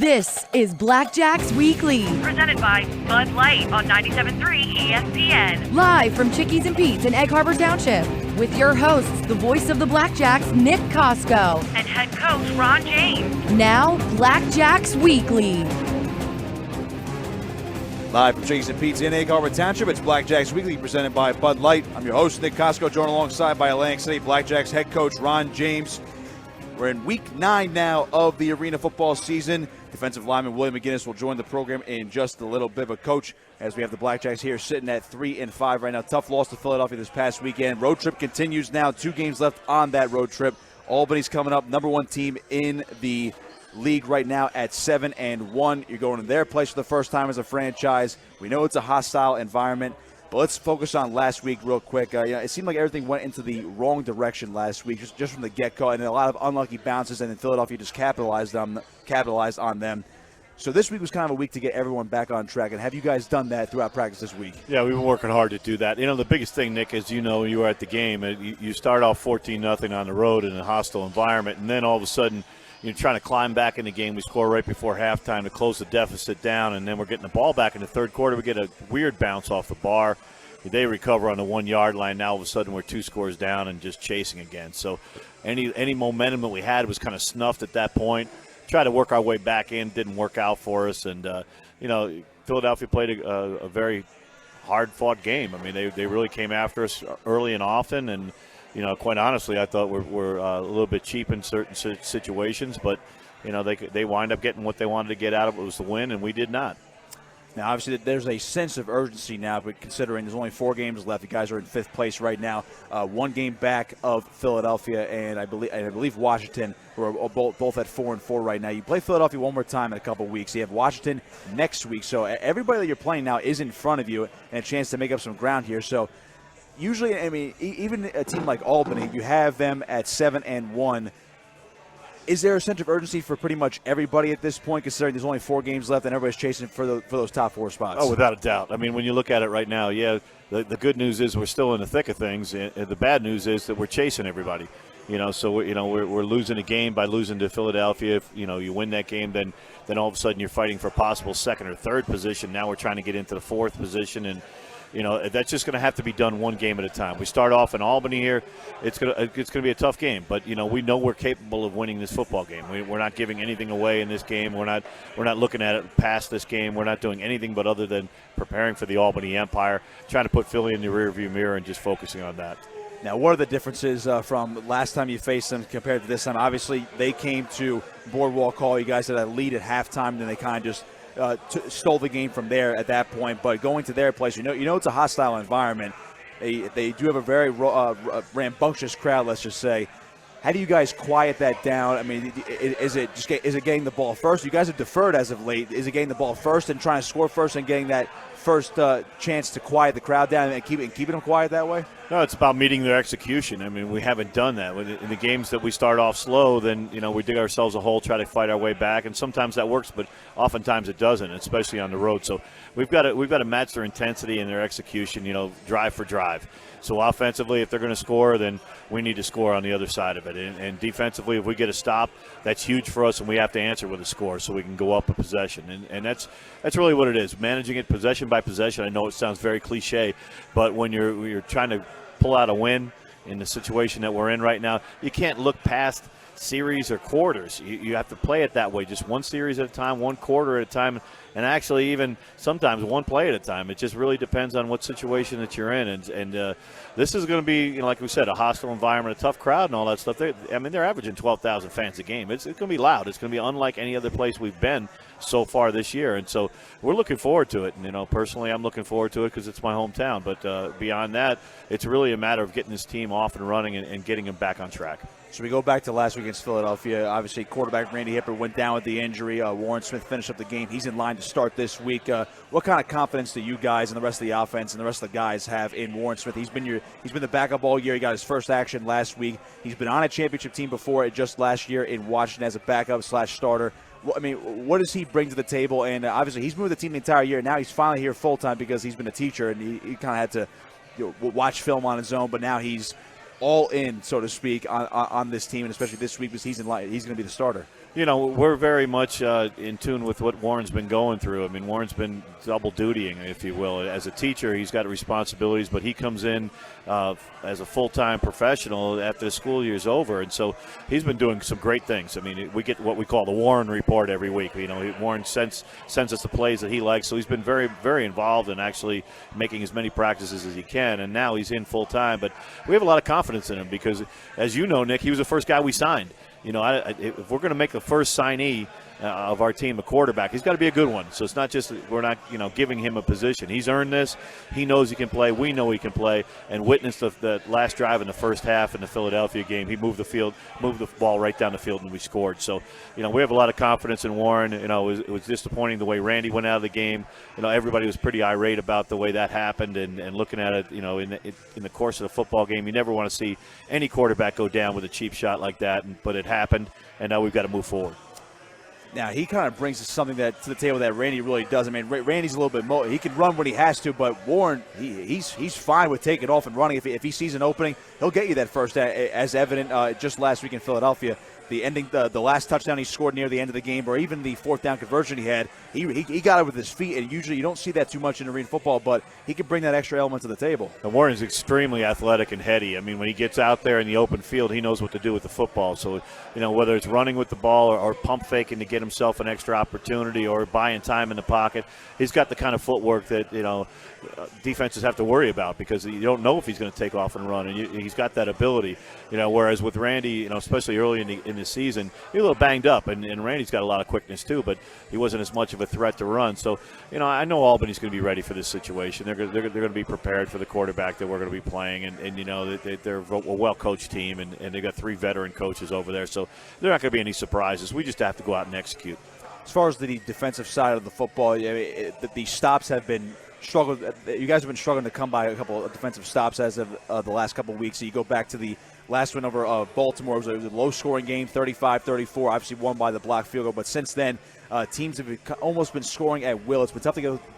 This is Blackjacks Weekly. Presented by Bud Light on 97.3 ESPN. Live from Chickies and Pete's in Egg Harbor Township. With your hosts, the voice of the Blackjacks, Nick Kosko. And head coach Ron James. Now, Blackjacks Weekly. Live from Chickies and Pete's in Egg Harbor Township, it's Blackjacks Weekly presented by Bud Light. I'm your host, Nick Kosko, joined alongside by Atlantic City Blackjacks head coach Ron James. We're in week 9 now of the arena football season. Defensive Lineman Willie McGinnis will join the program in just a little bit. But, Coach, as we have the Blackjacks here sitting at 3-5 right now. Tough loss to Philadelphia this past weekend. Road trip continues now. 2 games left on that road trip. Albany's coming up, number 1 team in the league right now at 7-1. You're going to their place for the first time as a franchise. We know it's a hostile environment. But let's focus on last week real quick. It seemed like everything went into the wrong direction last week, just from the get-go, and a lot of unlucky bounces, and then Philadelphia just capitalized on them. So this week was kind of a week to get everyone back on track. And have you guys done that throughout practice this week? Yeah, we've been working hard to do that. You know, the biggest thing, Nick, is, you know, you were at the game, and you start off 14-0 on the road in a hostile environment, and then all of a sudden you're trying to climb back in the game. We score right before halftime to close the deficit down, and then we're getting the ball back in the third quarter. We get a weird bounce off the bar. They recover on the 1-yard line. Now all of a sudden we're 2 scores down and just chasing again. So any momentum that we had was kind of snuffed at that point. Tried to work our way back in, didn't work out for us. And, you know, Philadelphia played a very hard-fought game. I mean, they really came after us early and often. And, you know, quite honestly, I thought we're a little bit cheap in certain situations. But, you know, they wind up getting what they wanted to get out of it, was the win, and we did not. Now, obviously, there's a sense of urgency now, but considering there's only 4 games left, you guys are in 5th place right now, 1 game back of Philadelphia, and I believe Washington, who are both at 4-4 right now. You play Philadelphia one more time in a couple weeks. You have Washington next week, so everybody that you're playing now is in front of you and a chance to make up some ground here. So usually, I mean, even a team like Albany, you have them at 7-1. Is there a sense of urgency for pretty much everybody at this point, considering there's only 4 games left and everybody's chasing for those top 4 spots? Oh, without a doubt. I mean, when you look at it right now, yeah, the good news is we're still in the thick of things. And the bad news is that we're chasing everybody. You know, so we're losing a game by losing to Philadelphia. If, you know, you win that game, then all of a sudden you're fighting for possible 2nd or 3rd position. Now we're trying to get into the 4th position, and you know, that's just going to have to be done 1 game at a time. We start off in Albany here. It's going to be a tough game, but, you know, we know we're capable of winning this football game. We're not giving anything away in this game. We're not looking at it past this game. We're not doing anything but other than preparing for the Albany Empire, trying to put Philly in the rearview mirror and just focusing on that. Now, what are the differences from last time you faced them compared to this time? Obviously, they came to Boardwalk Hall. You guys had a lead at halftime, then they kind of just stole the game from there at that point. But going to their place, you know it's a hostile environment. They do have a very rambunctious crowd, let's just say. How do you guys quiet that down? I mean, is it getting the ball first? You guys have deferred as of late. Is it getting the ball first and trying to score first and getting that first chance to quiet the crowd down and keeping them quiet that way? No, it's about meeting their execution. I mean, we haven't done that. In the games that we start off slow, then, you know, we dig ourselves a hole, try to fight our way back, and sometimes that works, but oftentimes it doesn't, especially on the road. So we've got to match their intensity and their execution, you know, drive for drive. So offensively, if they're going to score, then we need to score on the other side of it. And defensively, if we get a stop, that's huge for us, and we have to answer with a score so we can go up a possession. And that's really what it is, managing it possession by possession. I know it sounds very cliche, but when you're trying to pull out a win in the situation that we're in right now, you can't look past series or quarters. You have to play it that way, just 1 series at a time, 1 quarter at a time, and actually even sometimes 1 play at a time. It just really depends on what situation that you're in. And this is going to be, you know, like we said, a hostile environment, a tough crowd and all that stuff. They're averaging 12,000 fans a game. It's going to be loud. It's going to be unlike any other place we've been so far this year. And so we're looking forward to it. And, you know, personally, I'm looking forward to it because it's my hometown. But beyond that, it's really a matter of getting this team off and running and getting them back on track. So we go back to last week against Philadelphia. Obviously, quarterback Randy Hipper went down with the injury. Warren Smith finished up the game. He's in line to start this week. What kind of confidence do you guys and the rest of the offense and the rest of the guys have in Warren Smith? He's been the backup all year. He got his first action last week. He's been on a championship team before, just last year in Washington as a backup/starter. I mean, what does he bring to the table? And obviously, he's moved the team the entire year. Now he's finally here full time because he's been a teacher and he kind of had to watch film on his own. But now he's all in, so to speak, on this team, and especially this week because he's in line. He's going to be the starter. We're very much in tune with what Warren's been going through. I mean, Warren's been double dutying, if you will. As a teacher, he's got responsibilities, but he comes in as a full-time professional after the school year's over, and so he's been doing some great things. I mean, we get what we call the Warren report every week. Warren sends us the plays that he likes, so he's been very, very involved in actually making as many practices as he can, and now he's in full-time. But we have a lot of confidence in him because, as you know, Nick, he was the first guy we signed. If we're going to make the first signee of our team a quarterback, he's got to be a good one. So it's not just we're not giving him a position. He's earned this. He knows he can play. We know he can play. And witnessed the last drive in the first half in the Philadelphia game. He moved the ball right down the field, and we scored. So we have a lot of confidence in Warren. It was disappointing the way Randy went out of the game. Everybody was pretty irate about the way that happened. And looking at it, in the course of the football game, you never want to see any quarterback go down with a cheap shot like that. But it happened, and now we've got to move forward. Now, he kind of brings something to the table that Randy really does. I mean, Randy's a little bit more. He can run when he has to, but Warren, he's fine with taking off and running. If he sees an opening, he'll get you that first, as evident just last week in Philadelphia. The last touchdown he scored near the end of the game, or even the fourth down conversion he had, he got it with his feet, and usually you don't see that too much in arena football, but he can bring that extra element to the table. And Warren's extremely athletic and heady. I mean, when he gets out there in the open field, he knows what to do with the football. So, whether it's running with the ball or pump faking to get himself an extra opportunity or buying time in the pocket, he's got the kind of footwork that, defenses have to worry about because you don't know if he's going to take off and run, and he's got that ability. Whereas with Randy, especially early in the season, he's a little banged up, and Randy's got a lot of quickness too, but he wasn't as much of a threat to run. So, I know Albany's going to be ready for this situation. They're going to be prepared for the quarterback that we're going to be playing, and they're a well-coached team, and they've got 3 veteran coaches over there, so they're not going to be any surprises. We just have to go out and execute. As far as the defensive side of the football, the stops have been struggled. You guys have been struggling to come by a couple of defensive stops as of the last couple of weeks. So you go back to the last win over Baltimore. It was a low-scoring game, 35-34, obviously won by the block field goal. But since then, teams have almost been scoring at will. It's been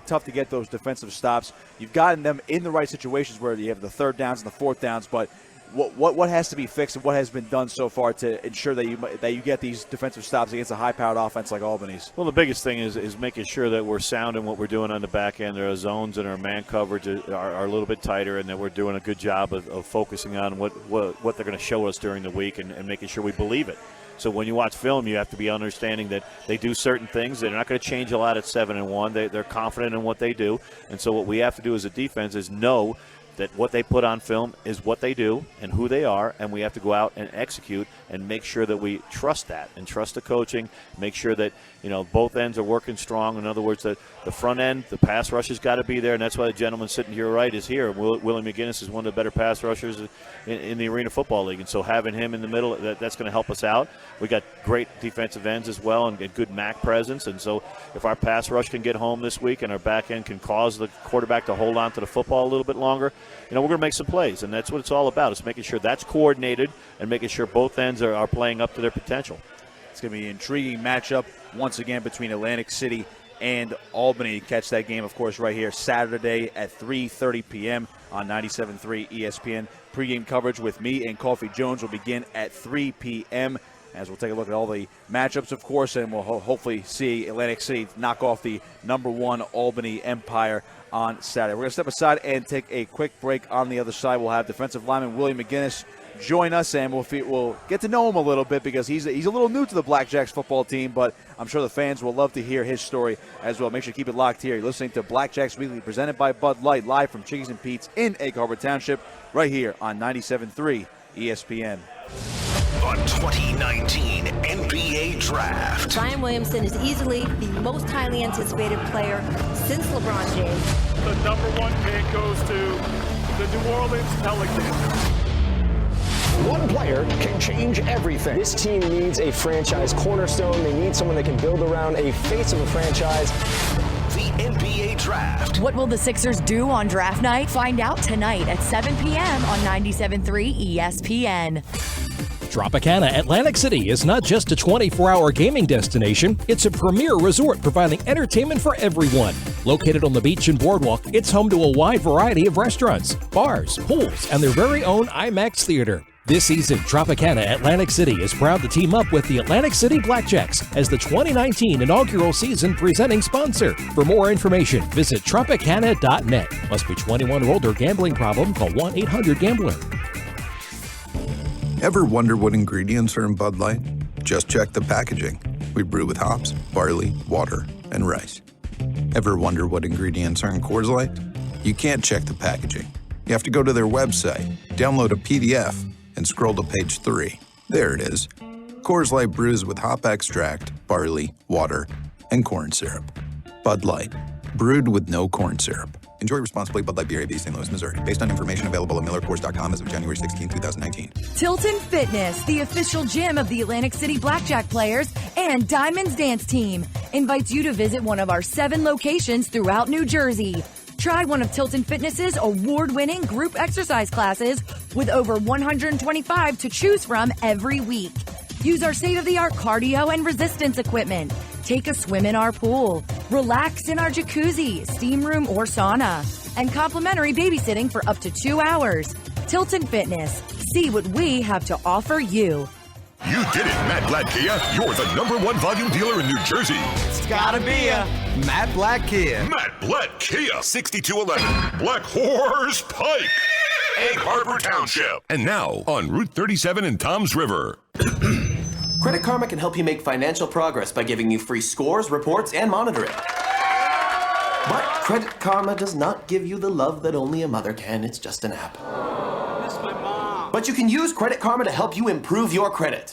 tough to get those defensive stops. You've gotten them in the right situations where you have the third downs and the fourth downs, but what has to be fixed and what has been done so far to ensure that you get these defensive stops against a high-powered offense like Albany's? Well, the biggest thing is making sure that we're sound in what we're doing on the back end. Our zones and our man coverage are a little bit tighter, and that we're doing a good job of focusing on what they're going to show us during the week and making sure we believe it. So when you watch film, you have to be understanding that they do certain things. They're not going to change a lot at 7-1. They're confident in what they do. And so what we have to do as a defense is know that what they put on film is what they do and who they are, and we have to go out and execute and make sure that we trust that and trust the coaching, make sure that both ends are working strong. In other words, that the front end, the pass rush has got to be there, and that's why the gentleman sitting to your right is here. Willie McGinnis is one of the better pass rushers in the Arena Football League, and so having him in the middle, that's going to help us out. We got great defensive ends as well and good MAC presence, and so if our pass rush can get home this week and our back end can cause the quarterback to hold on to the football a little bit longer, we're going to make some plays, and that's what it's all about. It's making sure that's coordinated and making sure both ends are playing up to their potential. It's going to be an intriguing matchup once again between Atlantic City and Albany. Catch that game, of course, right here Saturday at 3:30 p.m. on 97.3 ESPN. Pre-game coverage with me and Coffee Jones will begin at 3 p.m. as we'll take a look at all the matchups, of course, and we'll hopefully see Atlantic City knock off the #1 Albany Empire on Saturday. We're going to step aside and take a quick break. On the other side, we'll have defensive lineman Willie McGinnis join us, and we'll get to know him a little bit because he's a little new to the Blackjacks football team, but I'm sure the fans will love to hear his story as well. Make sure to keep it locked here. You're listening to Blackjacks Weekly, presented by Bud Light, live from Chickies and Pete's in Egg Harbor Township, right here on 97.3 ESPN. The 2019 NBA Draft. Zion Williamson is easily the most highly anticipated player since LeBron James. The #1 pick goes to the New Orleans Pelicans. One player can change everything. This team needs a franchise cornerstone. They need someone that can build around a face of a franchise. The NBA Draft. What will the Sixers do on draft night? Find out tonight at 7 p.m. on 97.3 ESPN. Tropicana Atlantic City is not just a 24-hour gaming destination, it's a premier resort providing entertainment for everyone. Located on the beach and boardwalk, it's home to a wide variety of restaurants, bars, pools, and their very own IMAX theater. This season, Tropicana Atlantic City is proud to team up with the Atlantic City Blackjacks as the 2019 inaugural season presenting sponsor. For more information, visit Tropicana.net. Must be 21 or older. Gambling problem? Call 1-800-GAMBLER. Ever wonder what ingredients are in Bud Light? Just check the packaging. We brew with hops, barley, water, and rice. Ever wonder what ingredients are in Coors Light? You can't check the packaging. You have to go to their website, download a PDF, and scroll to page 3. There it is. Coors Light brews with hop extract, barley, water, and corn syrup. Bud Light, brewed with no corn syrup. Enjoy responsibly. Bud Light Beer, AB, St. Louis, Missouri. Based on information available at MillerCoors.com as of January 16, 2019. Tilton Fitness, the official gym of the Atlantic City Blackjack players and Diamonds Dance Team, invites you to visit one of our 7 locations throughout New Jersey. Try one of Tilton Fitness's award-winning group exercise classes with over 125 to choose from every week. Use our state-of-the-art cardio and resistance equipment. Take a swim in our pool. Relax in our jacuzzi, steam room, or sauna. And complimentary babysitting for up to 2 hours. Tilton Fitness. See what we have to offer you. You did it, Matt Black Kia. You're the #1 volume dealer in New Jersey. It's gotta be a Matt Black Kia. Matt Black Kia, 6211 Black Horse Pike, Egg Harbor Township. And now on Route 37 in Toms River. Credit Karma can help you make financial progress by giving you free scores, reports, and monitoring. But Credit Karma does not give you the love that only a mother can. It's just an app. I miss my mom. But you can use Credit Karma to help you improve your credit.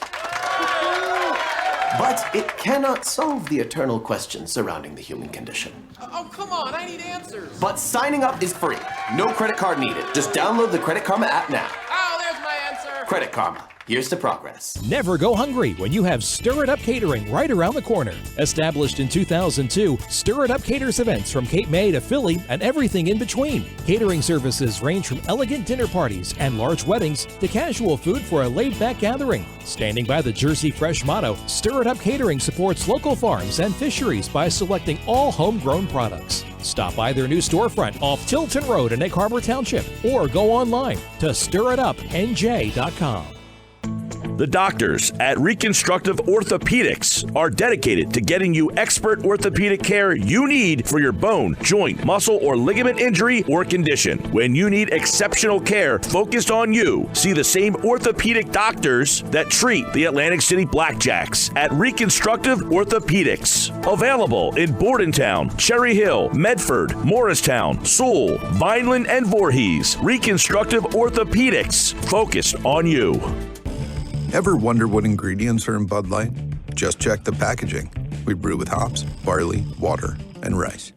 But it cannot solve the eternal questions surrounding the human condition. Oh, come on, I need answers. But signing up is free. No credit card needed. Just download the Credit Karma app now. Oh, there's my answer. Credit Karma. Here's to progress. Never go hungry when you have Stir It Up Catering right around the corner. Established in 2002, Stir It Up caters events from Cape May to Philly and everything in between. Catering services range from elegant dinner parties and large weddings to casual food for a laid-back gathering. Standing by the Jersey Fresh motto, Stir It Up Catering supports local farms and fisheries by selecting all homegrown products. Stop by their new storefront off Tilton Road in Egg Harbor Township or go online to stirritupnj.com. The doctors at Reconstructive Orthopedics are dedicated to getting you expert orthopedic care you need for your bone, joint, muscle, or ligament injury or condition. When you need exceptional care focused on you, see the same orthopedic doctors that treat the Atlantic City Blackjacks at Reconstructive Orthopedics. Available in Bordentown, Cherry Hill, Medford, Morristown, Sewell, Vineland, and Voorhees. Reconstructive Orthopedics, focused on you. Ever wonder what ingredients are in Bud Light? Just check the packaging. We brew with hops, barley, water, and rice.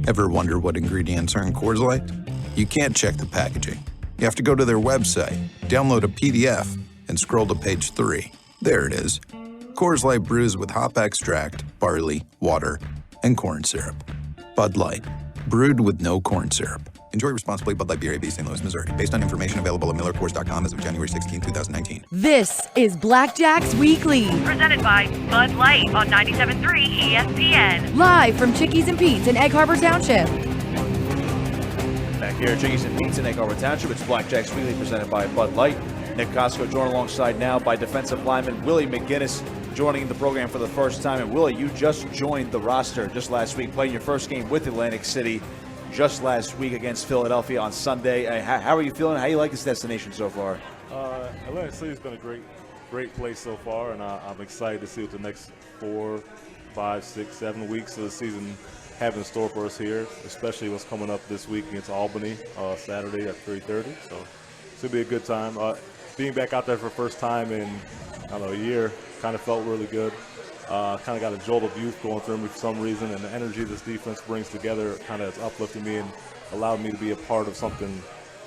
Ever wonder what ingredients are in Coors Light? You can't check the packaging. You have to go to their website, download a PDF, and scroll to page 3. There it is. Coors Light brews with hop extract, barley, water, and corn syrup. Bud Light, brewed with no corn syrup. Enjoy responsibly. Bud Light Beer, AB, St. Louis, Missouri. Based on information available at MillerCoors.com as of January 16, 2019. This is Blackjacks Weekly. Presented by Bud Light on 97.3 ESPN. Live from Chickies and Pete's in Egg Harbor Township. Back here at Chickies and Pete's in Egg Harbor Township, it's Blackjacks Weekly presented by Bud Light. Nick Kosko joined alongside now by defensive lineman Willie McGinnis, joining the program for the first time. And Willie, you just joined the roster just last week, playing your first game with Atlantic City just last week against Philadelphia on Sunday. How are you feeling? How do you like this destination so far? Atlantic City's been a great place so far, and I'm excited to see what the next 4, 5, 6, 7 weeks of the season have in store for us here, especially what's coming up this week against Albany Saturday at 3:30. So it's going to be a good time. Being back out there for the first time in, a year kind of felt really good. Kind of got a jolt of youth going through me for some reason, and the energy this defense brings together kind of has uplifted me and allowed me to be a part of something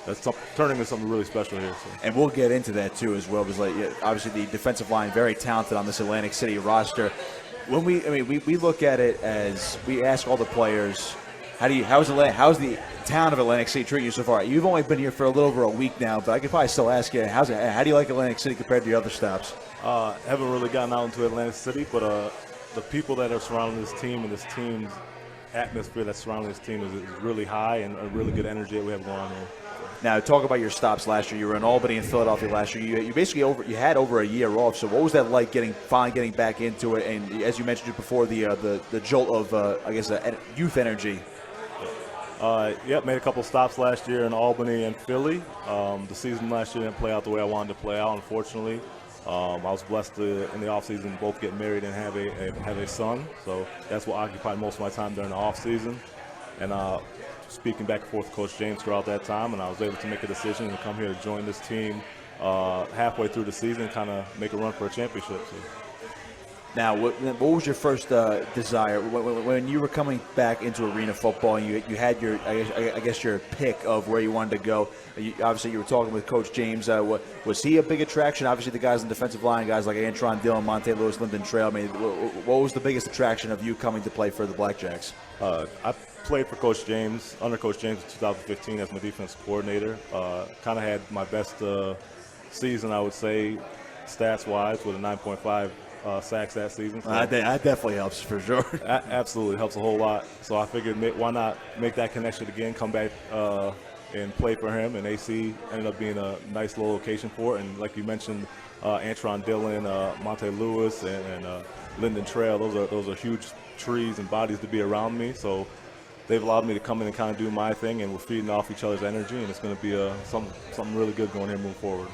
that's turning into something really special here. So. And we'll get into that too as well, because obviously the defensive line very talented on this Atlantic City roster. When we look at it as we ask all the players, how's the town of Atlantic City treating you so far? You've only been here for a little over a week now, but I could probably still ask you, how do you like Atlantic City compared to your other stops? Haven't really gotten out into Atlantic City, but the people that are surrounding this team and this team's atmosphere that's surrounding this team is really high, and a really good energy that we have going on here. Now, talk about your stops last year. You were in Albany and Philadelphia last year. You basically had over a year off. So what was that like finally getting back into it? And as you mentioned just before, the jolt of youth energy. Made a couple stops last year in Albany and Philly. The season last year didn't play out the way I wanted to play out, unfortunately. I was blessed to, in the offseason, both get married and have a son. So that's what occupied most of my time during the offseason. And speaking back and forth with Coach James throughout that time, and I was able to make a decision to come here to join this team halfway through the season, kind of make a run for a championship. So. Now, what was your first desire when you were coming back into arena football? And you had your, I guess, your pick of where you wanted to go. Obviously, you were talking with Coach James. Was he a big attraction? Obviously, the guys in the defensive line, guys like Antron Dillon, Monte Lewis, Lyndon Trail. I mean, what was the biggest attraction of you coming to play for the Blackjacks? I played for Coach James, under Coach James in 2015 as my defensive coordinator. Kind of had my best season, I would say, stats-wise, with a 9.5 sacks that season. So that definitely helps for sure. Absolutely helps a whole lot. So I figured, why not make that connection again, come back and play for him. And AC ended up being a nice little location for it. And like you mentioned, Antron Dillon, Monte Lewis, and Lyndon Trail, those are huge trees and bodies to be around me. So they've allowed me to come in and kind of do my thing, and we're feeding off each other's energy, and it's going to be something really good going here moving forward.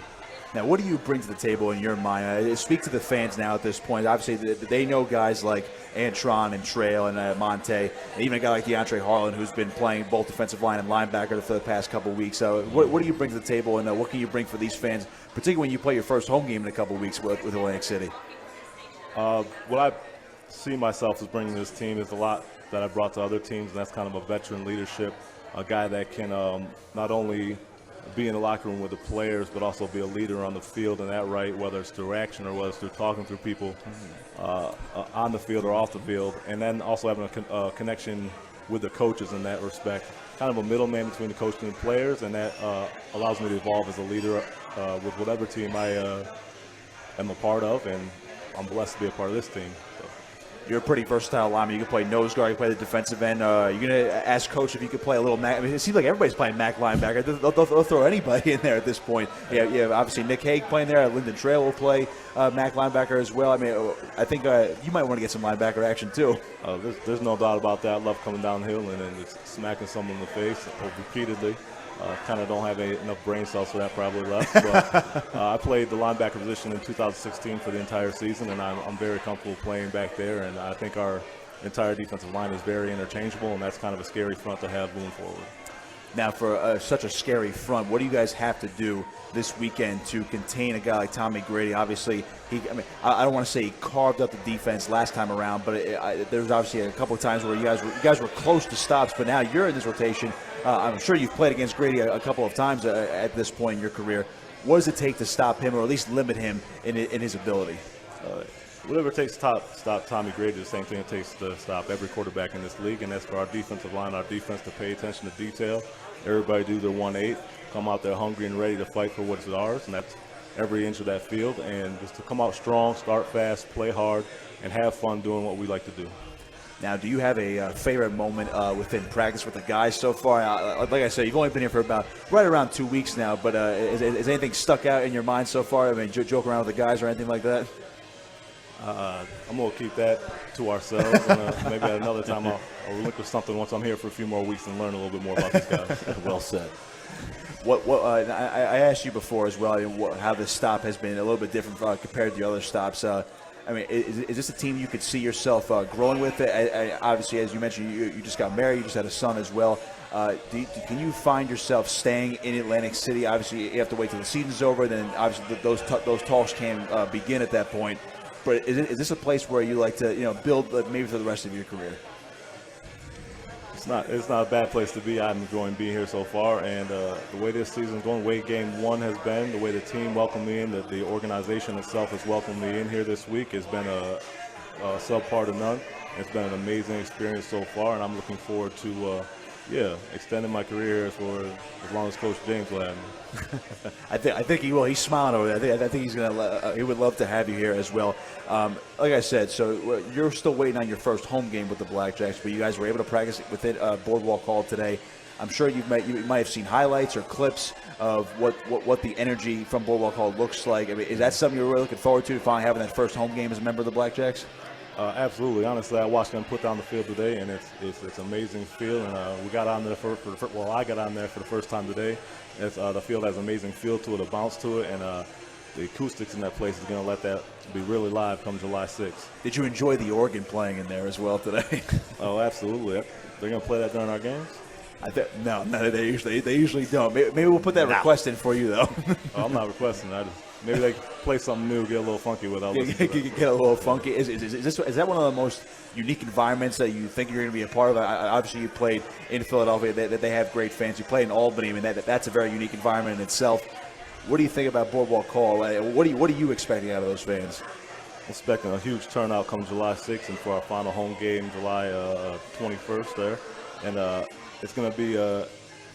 Now, what do you bring to the table in your mind? Speak to the fans now at this point. Obviously, they know guys like Antron and Trail and Monte, and even a guy like DeAndre Harlan, who's been playing both defensive line and linebacker for the past couple of weeks. So what do you bring to the table, and what can you bring for these fans, particularly when you play your first home game in a couple of weeks with Atlantic City? What I see myself as bringing to this team is a lot that I brought to other teams, and that's kind of a veteran leadership, a guy that can not only be in the locker room with the players, but also be a leader on the field, and that right, whether it's through action or whether it's through talking through people on the field or off the field, and then also having a connection with the coaches in that respect, kind of a middleman between the coach and the players, and that allows me to evolve as a leader with whatever team I am a part of, and I'm blessed to be a part of this team. So. You're a pretty versatile lineman. You can play nose guard, you can play the defensive end. You're going to ask Coach if you could play a little Mac. I mean, it seems like everybody's playing Mac linebacker. They'll throw anybody in there at this point. Yeah, obviously Nick Hague playing there. Lyndon Trail will play Mac linebacker as well. I mean, I think you might want to get some linebacker action too. There's no doubt about that. I love coming downhill and then just smacking someone in the face repeatedly. Kind of don't have enough brain cells for that probably left. But I played the linebacker position in 2016 for the entire season, and I'm very comfortable playing back there. And I think our entire defensive line is very interchangeable, and that's kind of a scary front to have moving forward. Now, for such a scary front, what do you guys have to do this weekend to contain a guy like Tommy Grady? Obviously, I don't want to say he carved up the defense last time around, but there was obviously a couple of times where you guys were close to stops, but now you're in this rotation. I'm sure you've played against Grady a couple of times at this point in your career. What does it take to stop him, or at least limit him in his ability? Whatever it takes to stop Tommy Grady is the same thing it takes to stop every quarterback in this league, and that's for our defensive line, our defense to pay attention to detail. Everybody do their 1-8, come out there hungry and ready to fight for what's ours, and that's every inch of that field. And just to come out strong, start fast, play hard, and have fun doing what we like to do. Now, do you have a favorite moment within practice with the guys so far? Like I said, you've only been here for right around 2 weeks now, but is anything stuck out in your mind so far? I mean, joke around with the guys or anything like that? I'm going to keep that to ourselves. Maybe at another time I'll relinquish something once I'm here for a few more weeks and learn a little bit more about these guys. Well said. I asked you before as well how this stop has been a little bit different compared to the other stops. I mean, is this a team you could see yourself growing with? Obviously, as you mentioned, you just got married, you just had a son as well. Can you find yourself staying in Atlantic City? Obviously, you have to wait till the season's over. Then, obviously, those talks can begin at that point. But is this a place where you like to build maybe for the rest of your career? It's not a bad place to be. I'm enjoying being here so far, and the way this season's going, the way Game 1 has been, the way the team welcomed me in, the organization itself has welcomed me in here this week has been a subpar to none. It's been an amazing experience so far, and I'm looking forward to Yeah, extending my career for as long as Coach James will have me. I think he will. He's smiling over there. I think he's gonna. He would love to have you here as well. Like I said, so you're still waiting on your first home game with the Blackjacks, but you guys were able to practice within Boardwalk Hall today. I'm sure you might have seen highlights or clips of what the energy from Boardwalk Hall looks like. I mean, is that something you're really looking forward to finally having that first home game as a member of the Blackjacks? Absolutely. Honestly, I watched them put down the field today, and it's an amazing feel. And we got on there I got on there for the first time today. The field has an amazing feel to it, a bounce to it, and the acoustics in that place is going to let that be really live come July 6th. Did you enjoy the organ playing in there as well today? Oh, absolutely. They're going to play that during our games? No, they usually don't. Maybe we'll put that request in for you, though. Oh, I'm not requesting. Maybe they play something new, get a little funky with it. Get a little funky. Is that one of the most unique environments that you think you're going to be a part of? Obviously, you played in Philadelphia. That they have great fans. You played in Albany. I mean, that's a very unique environment in itself. What do you think about Boardwalk Hall? What are you expecting out of those fans? Expecting a huge turnout come July 6th and for our final home game July 21st there. And it's going to be a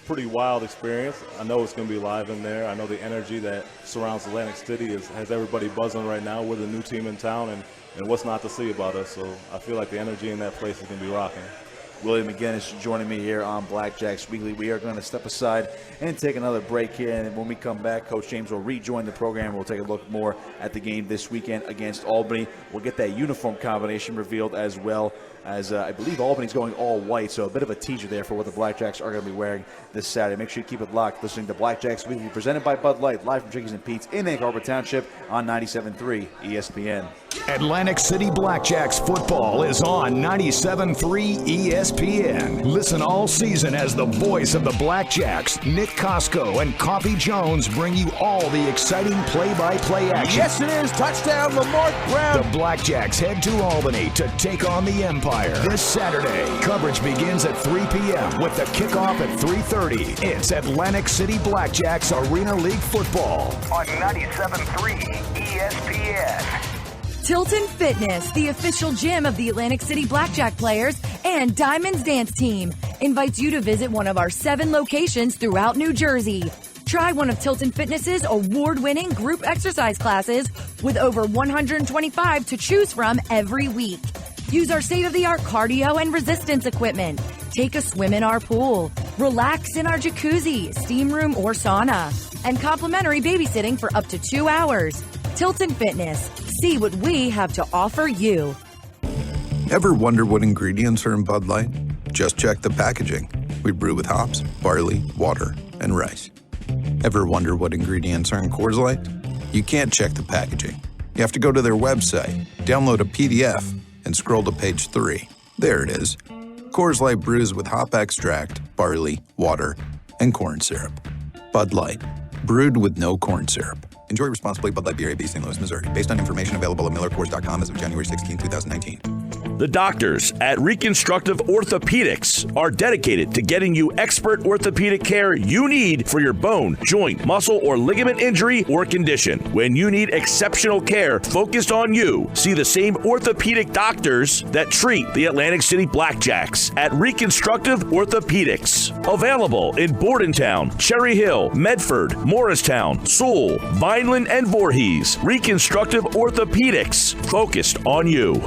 pretty wild experience. I know it's going to be live in there. I know the energy that surrounds Atlantic City has everybody buzzing right now. We're the new team in town, and what's not to see about us. So I feel like the energy in that place is going to be rocking. Willie McGinnis joining me here on Blackjacks Weekly. We are going to step aside and take another break here. And when we come back, Coach James will rejoin the program. We'll take a look more at the game this weekend against Albany. We'll get that uniform combination revealed as well, as I believe Albany's going all white. So a bit of a teaser there for what the Blackjacks are going to be wearing this Saturday. Make sure you keep it locked. Listening to Blackjacks Weekly, presented by Bud Light, live from Chickies and Pete's in Egg Harbor Township on 97.3 ESPN. Atlantic City Blackjacks football is on 97.3 ESPN. Listen all season as the voice of the Blackjacks, Nick Kosko and Coffee Jones, bring you all the exciting play-by-play action. Yes, it is. Touchdown, Lamar Brown. The Blackjacks head to Albany to take on the Empire this Saturday. Coverage begins at 3 p.m. with the kickoff at 3:30. It's Atlantic City Blackjacks Arena League football on 97.3 ESPN. Tilton Fitness, the official gym of the Atlantic City Blackjack players and Diamonds Dance Team, invites you to visit one of our 7 locations throughout New Jersey. Try one of Tilton Fitness's award-winning group exercise classes with over 125 to choose from every week. Use our state-of-the-art cardio and resistance equipment. Take a swim in our pool. Relax in our jacuzzi, steam room, or sauna. And complimentary babysitting for up to 2 hours. Tilton Fitness. See what we have to offer you. Ever wonder what ingredients are in Bud Light? Just check the packaging. We brew with hops, barley, water, and rice. Ever wonder what ingredients are in Coors Light? You can't check the packaging. You have to go to their website, download a PDF, and scroll to page 3. There it is. Coors Light brews with hop extract, barley, water, and corn syrup. Bud Light, brewed with no corn syrup. Enjoy responsibly. Bud Light Beer, AB, St. Louis, Missouri. Based on information available at MillerCoors.com as of January 16, 2019. The doctors at Reconstructive Orthopedics are dedicated to getting you expert orthopedic care you need for your bone, joint, muscle, or ligament injury or condition. When you need exceptional care focused on you, see the same orthopedic doctors that treat the Atlantic City Blackjacks at Reconstructive Orthopedics. Available in Bordentown, Cherry Hill, Medford, Morristown, Sewell, Vineland, and Voorhees. Reconstructive Orthopedics, focused on you.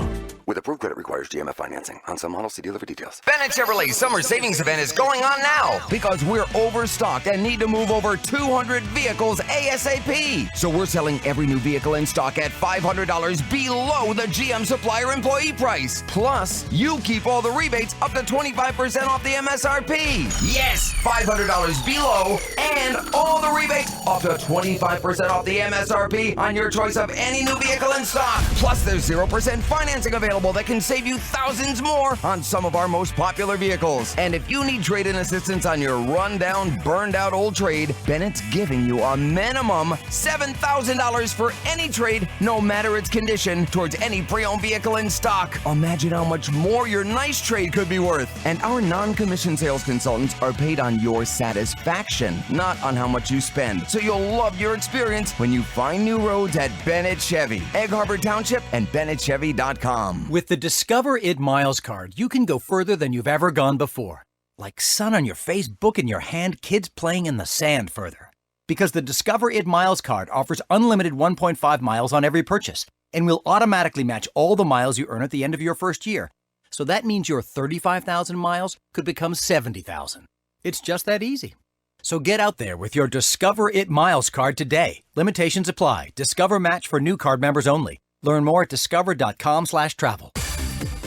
With approved credit requires GMF financing. On some models, see dealer for details. Bennett Chevrolet's summer savings event is going on now because we're overstocked and need to move over 200 vehicles ASAP. So we're selling every new vehicle in stock at $500 below the GM supplier employee price. Plus, you keep all the rebates up to 25% off the MSRP. Yes, $500 below and all the rebates up to 25% off the MSRP on your choice of any new vehicle in stock. Plus, there's 0% financing available that can save you thousands more on some of our most popular vehicles. And if you need trade-in assistance on your run-down, burned-out old trade, Bennett's giving you a minimum $7,000 for any trade, no matter its condition, towards any pre-owned vehicle in stock. Imagine how much more your nice trade could be worth. And our non-commissioned sales consultants are paid on your satisfaction, not on how much you spend. So you'll love your experience when you find new roads at Bennett Chevy, Egg Harbor Township, and BennettChevy.com. With the Discover It Miles card, you can go further than you've ever gone before. Like sun on your face, book in your hand, kids playing in the sand further. Because the Discover It Miles card offers unlimited 1.5 miles on every purchase and will automatically match all the miles you earn at the end of your first year. So that means your 35,000 miles could become 70,000. It's just that easy. So get out there with your Discover It Miles card today. Limitations apply. Discover match for new card members only. Learn more at discover.com/travel.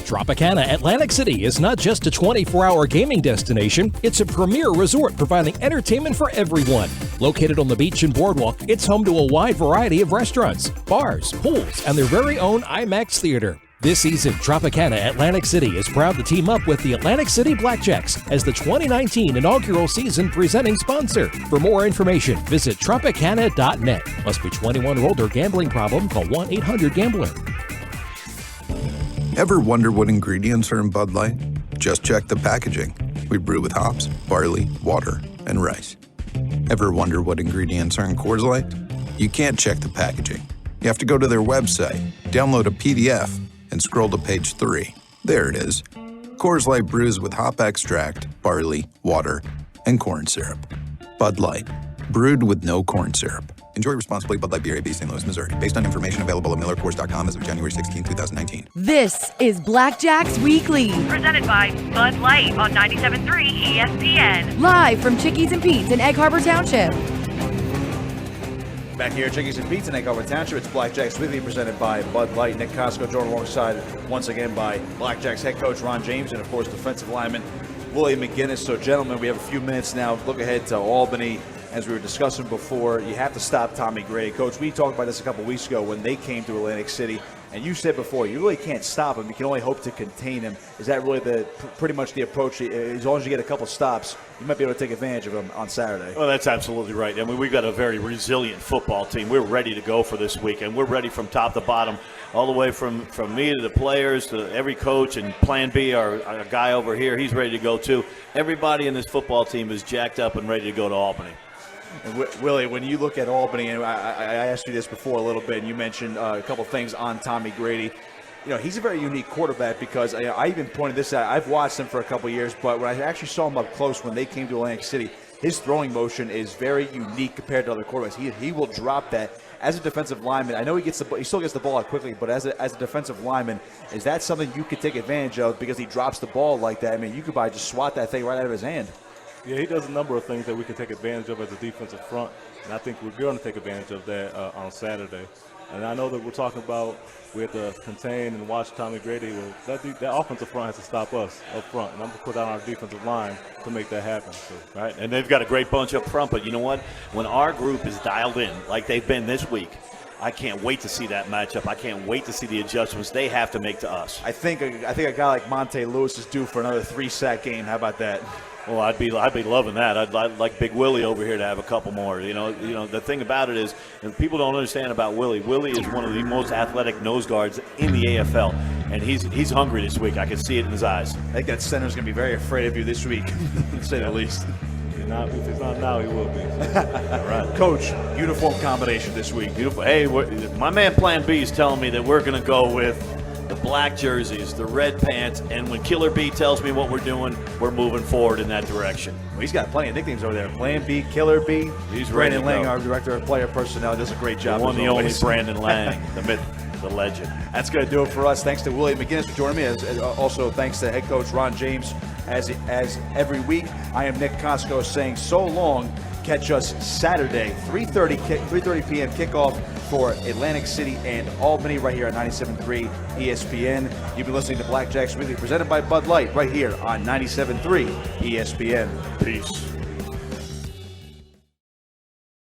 Tropicana Atlantic City is not just a 24-hour gaming destination, it's a premier resort providing entertainment for everyone. Located on the beach and boardwalk, it's home to a wide variety of restaurants, bars, pools, and their very own IMAX theater. This season, Tropicana Atlantic City is proud to team up with the Atlantic City Blackjacks as the 2019 inaugural season presenting sponsor. For more information, visit Tropicana.net. Must be 21 or older. Gambling problem? Call 1-800-GAMBLER. Ever wonder what ingredients are in Bud Light? Just check the packaging. We brew with hops, barley, water, and rice. Ever wonder what ingredients are in Coors Light? You can't check the packaging. You have to go to their website, download a PDF, and scroll to page 3. There it is. Coors Light brews with hop extract, barley, water, and corn syrup. Bud Light, brewed with no corn syrup. Enjoy responsibly. Bud Light Beer, AB, St. Louis, Missouri. Based on information available at MillerCoors.com as of January 16, 2019. This is Blackjacks Weekly. Presented by Bud Light on 97.3 ESPN. Live from Chickies and Pete's in Egg Harbor Township. Back here at Chickies and Pete's in Egg Harbor Township, it's Blackjacks Weekly presented by Bud Light. Nick Kosko joined alongside once again by Blackjacks head coach Ron James and, of course, defensive lineman Willie McGinnis. So, gentlemen, we have a few minutes now. Look ahead to Albany. As we were discussing before, you have to stop Tommy Grady. Coach, we talked about this a couple weeks ago when they came to Atlantic City, and you said before, you really can't stop him. You can only hope to contain him. Is that really pretty much the approach? As long as you get a couple stops, you might be able to take advantage of him on Saturday. Well, that's absolutely right. I mean, we've got a very resilient football team. We're ready to go for this weekend. We're ready from top to bottom, all the way from me to the players to every coach, and Plan B, our guy over here, he's ready to go too. Everybody in this football team is jacked up and ready to go to Albany. And Willie, when you look at Albany, and I asked you this before a little bit, and you mentioned a couple things on Tommy Grady. You know, he's a very unique quarterback because I even pointed this out. I've watched him for a couple years, but when I actually saw him up close when they came to Atlantic City, his throwing motion is very unique compared to other quarterbacks. He will drop that. As a defensive lineman, I know he still gets the ball out quickly, but as a defensive lineman, is that something you could take advantage of because he drops the ball like that? I mean, you could probably just swat that thing right out of his hand. Yeah, he does a number of things that we can take advantage of as a defensive front, and I think we're going to take advantage of that on Saturday. And I know that we're talking about we have to contain and watch Tommy Grady. Well, that offensive front has to stop us up front, and I'm going to put out our defensive line to make that happen. So. Right, and they've got a great bunch up front, but you know what? When our group is dialed in like they've been this week, I can't wait to see that matchup. I can't wait to see the adjustments they have to make to us. I think a guy like Monte Lewis is due for another 3-sack game. How about that? Well, I'd be loving that. I'd like Big Willie over here to have a couple more. You know, the thing about it is, and people don't understand about Willie. Willie is one of the most athletic nose guards in the AFL, and he's hungry this week. I can see it in his eyes. I think that center's going to be very afraid of you this week, to say the least. If he's not now, he will be. All right. Coach, uniform combination this week. Beautiful. Hey, my man Plan B is telling me that we're going to go with the black jerseys, the red pants, and when Killer B tells me what we're doing, we're moving forward in that direction. Well, he's got plenty of nicknames over there. Plan B, Killer B. He's ready to go. Brandon Lang, our director of player personnel, does a great job. The one, the only Brandon Lang, the myth, the legend. That's going to do it for us. Thanks to Willie McGinnis for joining me. Also, thanks to head coach Ron James. As every week, I am Nick Kosko saying so long. Catch us Saturday, 3:30 p.m. kickoff for Atlantic City and Albany right here on 97.3 ESPN. You've been listening to Blackjacks Weekly presented by Bud Light right here on 97.3 ESPN. Peace.